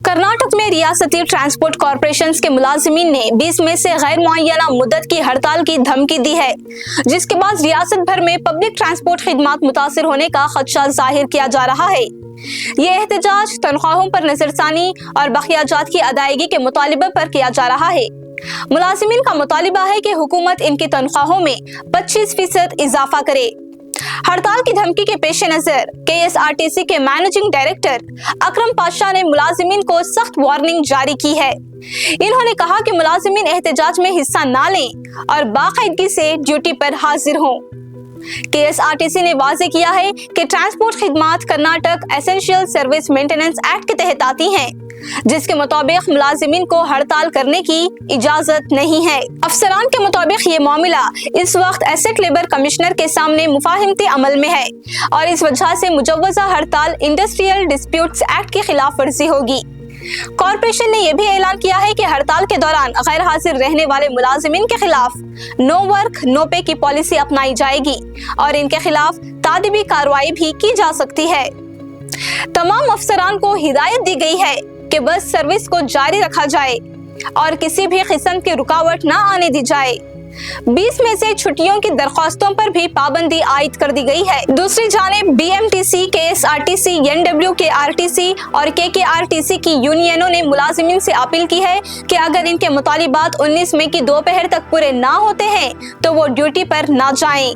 कर्नाटक में रियासती transport corporation के मुलाजिमीन ने 20 में से गैर मुअय्यना मुद्दत की हड़ताल की धमकी दी है, जिसके बाद रियासत भर में पब्लिक ट्रांसपोर्ट खिदमात मुतासिर होने का खदशा जाहिर किया जा रहा है। ये एहतजाज तनख्वाहों पर नजरसानी और बखियाजात की अदायगी के मुतालिबे पर किया जा रहा है। मुलाजिमीन का मुतालिबा है कि हुकूमत इनकी तनख्वाहों में 25% इजाफा करे। हड़ताल की धमकी के पेश नजर KSRTC के मैनेजिंग डायरेक्टर अकरम पाशा ने मुलाजिमीन को सख्त वार्निंग जारी की है। इन्होंने कहा कि मुलाजिमीन एहतजाज में हिस्सा ना लें और बाकायदगी से ड्यूटी पर हाजिर हों। KSRTC ने वाज़ेह किया है कि ट्रांसपोर्ट खिदमात Karnataka essential service maintenance act के तहत आती हैं, जिसके मुताबिक मुलाजिमीन को हड़ताल करने की इजाजत नहीं है। अफसरान के मुताबिक ये मामला इस वक्त एसेट लेबर कमिश्नर के सामने मुफाहिमती अमल में है और इस वजह से मुजव्वज़ा हड़ताल इंडस्ट्रियल डिस्प्यूट्स एक्ट की खिलाफ वर्जी होगी। कॉरपोरेशन ने यह भी ऐलान किया है कि हड़ताल के दौरान गैर हाजिर रहने वाले मुलाजिमीन के खिलाफ नो वर्क नो पे की पॉलिसी अपनाई जाएगी और इनके खिलाफ तादीबी कार्रवाई भी की जा सकती है। तमाम अफसरान को हिदायत दी गई है कि बस सर्विस को जारी रखा जाए और किसी भी किस्म की रुकावट न आने दी जाए। 20 में से छुट्टियों की दरख्वास्तों पर भी पाबंदी आयद कर दी गई है। दूसरी जानिब BMTC, KSRTC, NWKRTC और KKRTC की यूनियनों ने मुलाजिमीन से अपील की है कि अगर इनके मुतालिबात 19 मई की दोपहर तक पूरे ना होते हैं तो वो ड्यूटी पर ना जाएं।